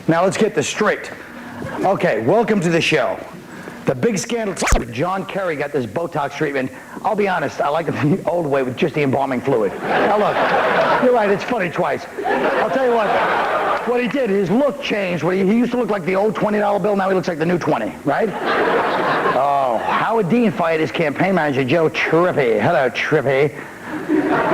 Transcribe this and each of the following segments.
Now let's get this straight. Okay, welcome to the show. The big scandal, John Kerry got this Botox treatment. I'll be honest, I like it the old way with just the embalming fluid. Now look, you're right, it's funny twice. I'll tell you what he did, his look changed. He used to look like the old $20 bill, now he looks like the new 20, right? Oh, Howard Dean fired his campaign manager, Joe Trippy. Hello, Trippy.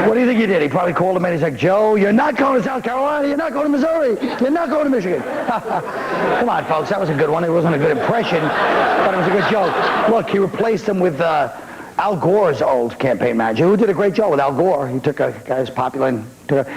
What do you think he did? He probably called him and he's like, Joe, you're not going to South Carolina, you're not going to Missouri, you're not going to Michigan. Come on, folks, that was a good one. It wasn't a good impression, but it was a good joke. Look, he replaced him with Al Gore's old campaign manager, who did a great job with Al Gore. He took a guy who's popular and took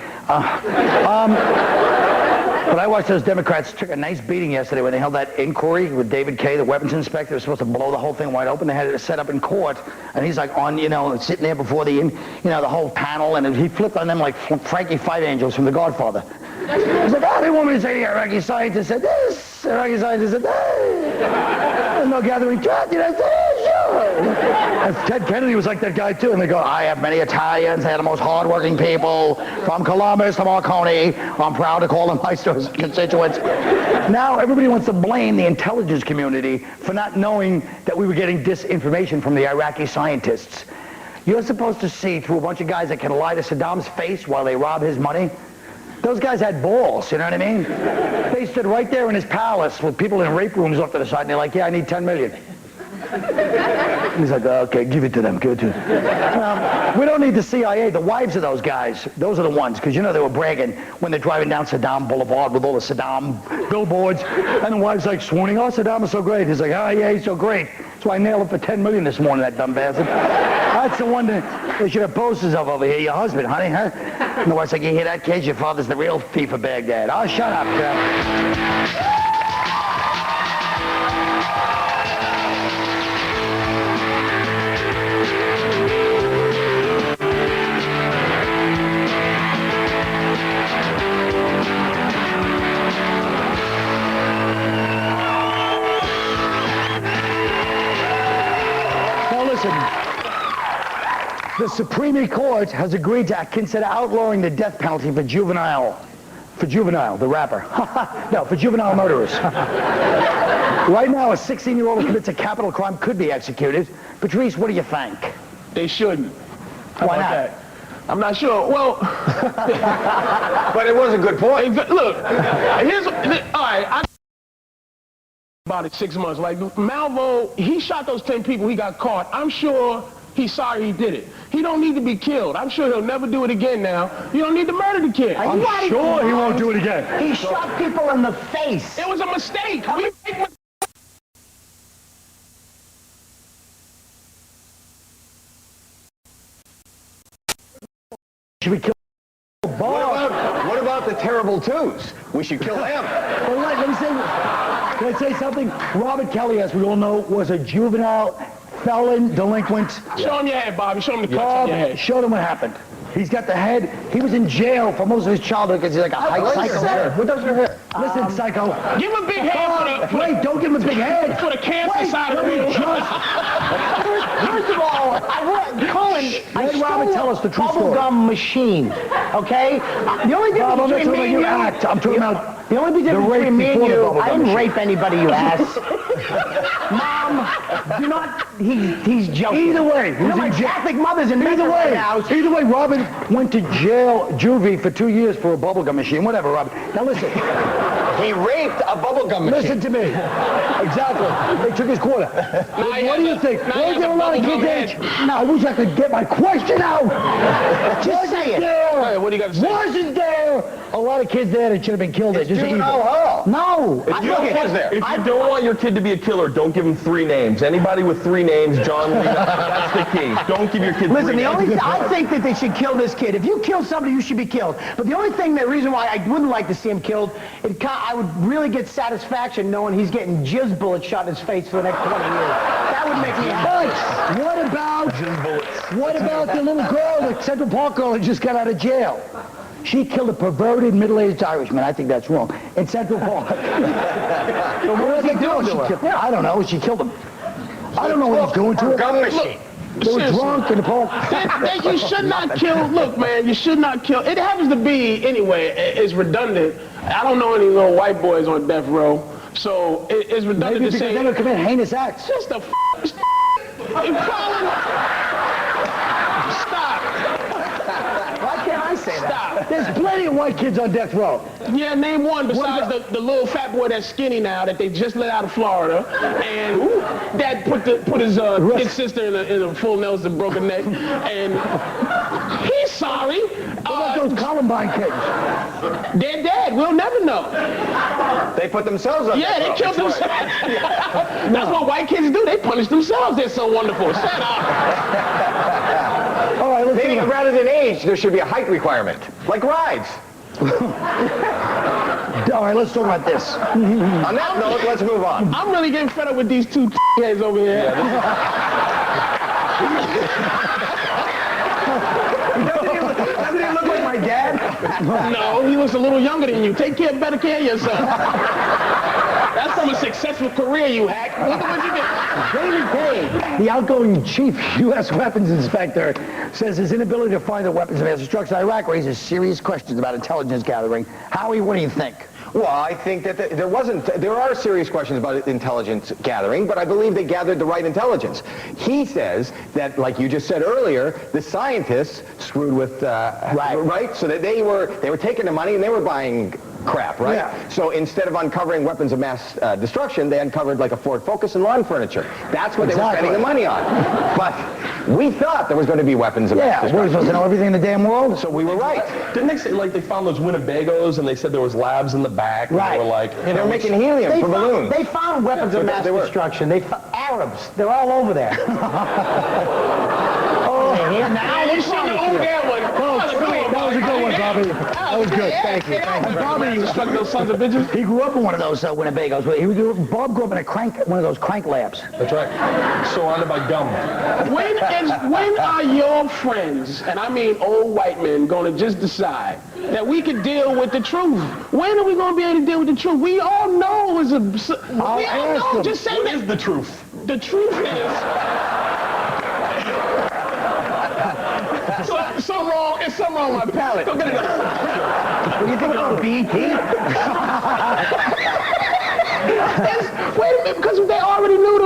but I watched those Democrats took a nice beating yesterday when they held that inquiry with David Kay, the weapons inspector. Was supposed to blow the whole thing wide open. They had it set up in court, and he's like on, sitting there before the, the whole panel, and he flipped on them like Frankie Five Angels from The Godfather. He's like, oh, they want me to say the Iraqi scientist said this, Iraqi scientist said that. There's no gathering chat, sure. And Ted Kennedy was like that guy too, and they go, I have many Italians, they are the most hardworking people, from Columbus to Marconi. I'm proud to call them my constituents. Now everybody wants to blame the intelligence community for not knowing that we were getting disinformation from the Iraqi scientists. You're supposed to see through a bunch of guys that can lie to Saddam's face while they rob his money. Those guys had balls, you know what I mean? They stood right there in his palace with people in rape rooms off to the side, and they're like, yeah, I need 10 million. And he's like, okay, give it to them, give it to them. We don't need the CIA. The wives of those guys, those are the ones, because they were bragging when they're driving down Saddam Boulevard with all the Saddam billboards, and the wife's like swooning, oh, Saddam is so great. He's like, oh, yeah, he's so great. So I nailed him for 10 million this morning, that dumb bastard. That's the one that they should have posters of over here. Your husband, honey, huh? And the wife's like, you hear that, kid? Your father's the real thief of Baghdad. Oh, shut up, Jeff. The Supreme Court has agreed to consider outlawing the death penalty for juvenile, the rapper. No, for juvenile murderers. Right now, a 16-year-old who commits a capital crime could be executed. Patrice, what do you think? They shouldn't. Why not? That? I'm not sure. Well, but it was a good point. Look, all right. About it 6 months. Like Malvo, he shot those 10 people. He got caught. I'm sure he's sorry he did it. He don't need to be killed. I'm sure he'll never do it again now. You don't need to murder the kid. I'm sure he won't do it again. He shot people in the face. It was a mistake. Should we kill What about the terrible twos? We should kill them. Well, let me say something. Robert Kelly, as we all know, was a juvenile felon, delinquent. Show him your head, Bobby. Show him the cuts on your head. Show them what happened. He's got the head. He was in jail for most of his childhood because he's like a high psycho. What does your head? Listen, psycho. Give him a big head Wait, don't give him a big head. for the cancer side of it. First of all, Colin, I Robert, tell us the true story. bubblegum machine, okay? The only difference between me and you... I'm talking about... The only difference between me and you, I didn't rape anybody, you ass. Mom, do not... He's joking. Either way. My Catholic mother's in the house. Either way, Robin went to jail, juvie, for 2 years for a bubblegum machine. Whatever, Robin. Now listen. He raped a bubblegum machine. Listen to me. Exactly. They took his quarter. What do you think? Were there a lot of kids age? No, I wish I could get my question out. Just say it. Hey, what do you got to say? Wasn't there a lot of kids there that should have been killed? It's juvenile hall. No. If you don't want your kid to be a killer, don't give him 3 names. Anybody with 3 names, John Lee, that's the key. Don't give your kid 3 names. I think that they should kill this kid. If you kill somebody, you should be killed. But the only reason why I wouldn't like to see him killed, I would really get satisfaction knowing he's getting jizz bullets shot in his face for the next 20 years. That would make me happy. What about the little girl, the Central Park girl that just got out of jail? She killed a perverted middle-aged Irishman. I think that's wrong. In Central Park. So what was he doing to her? I don't know. She killed him. I don't know what he's doing to her. Gum machine. They were drunk in the park. You should not kill. Look, man, you should not kill. It happens to be, anyway, it's redundant. I don't know any little white boys on death row, so it's redundant Maybe to because say. they don't commit heinous acts. Just the Stop. Why can't I say that? Stop. There's plenty of white kids on death row. Yeah, name one besides the little fat boy that's skinny now that they just let out of Florida, and that put his kid sister in a full Nelson, broke her neck, and he's sorry. What about those Columbine kids? They're dead. We'll never know. They put themselves on. Yeah, they killed themselves. That's what white kids do. They punish themselves. They're so wonderful. Shut up. All right, let's Maybe rather than age, there should be a height requirement, like rides. All right, let's talk about this. On that note, let's move on. I'm really getting fed up with these two heads over here. Doesn't he look like my dad? No, he looks a little younger than you. Take better care of yourself. That's from a successful career, you hack. Look at what you did. David Kay, the outgoing chief U.S. weapons inspector, says his inability to find the weapons of mass destruction in Iraq raises serious questions about intelligence gathering. Howie, what do you think? Well, I think that there are serious questions about intelligence gathering, but I believe they gathered the right intelligence. He says that, like you just said earlier, the scientists screwed with, right? So that they were taking the money and they were buying crap, right? Yeah. So instead of uncovering weapons of mass destruction, they uncovered like a Ford Focus and lawn furniture. That's what they were spending the money on. But we thought there was going to be weapons of mass We're destruction. supposed to know everything in the damn world. So we were right. Didn't they say, like, they found those Winnebagos and they said there was labs in the back? And Right. they were like, They were making helium for balloons. They found weapons of mass destruction. Arabs. They're all over there. Now you shouldn't have owned that one. That was a good one, Bobby. That was good. Thank you. Bobby, struck those sons of bitches. He grew up in one of those Winnebagos. Bob grew up in one of those crank labs. That's right. Surrounded by gum. When are your friends, and I mean old white men, going to just decide that we could deal with the truth? When are we going to be able to deal with the truth? We all know is Just say What that. is the truth? The truth is. Something wrong. It's something wrong with my palate. Go get it. What do you think about BET? Wait a minute, because they already knew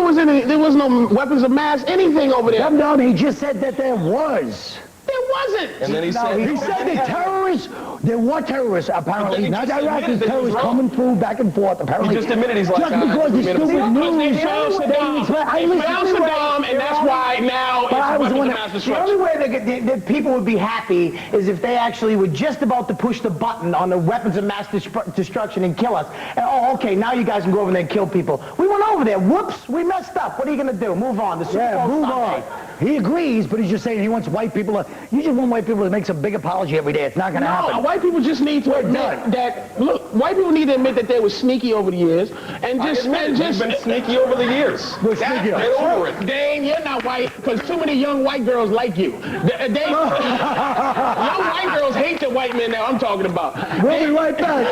there was no weapons of mass anything over there. No, he just said that there was. There wasn't. And then he said, He said that terrorists, there were terrorists apparently, not Iraqis, terrorists coming through back and forth apparently. He just admitted he's like, just because the stupid news. They found Saddam. They found Saddam, and that's why now it's weapons of mass The destruction. only way that people would be happy is if they actually were just about to push the button on the weapons of mass destruction and kill us. And, okay, now you guys can go over there and kill people. We went over there. Whoops, we messed up. What are you going to do? Move on. The Super Bowl Move Sunday. on. He agrees, but he's just saying he wants white people to, you just want white people to make some big apology every day. It's not going to happen. White people just need to admit that, look, white people need to admit that they were sneaky over the years, and just We've been sneaky over the years. We're sneaky. Get over it. Dane, you're not white, because too many young white girls like you. Young white girls hate the white men that I'm talking about. We'll be right back.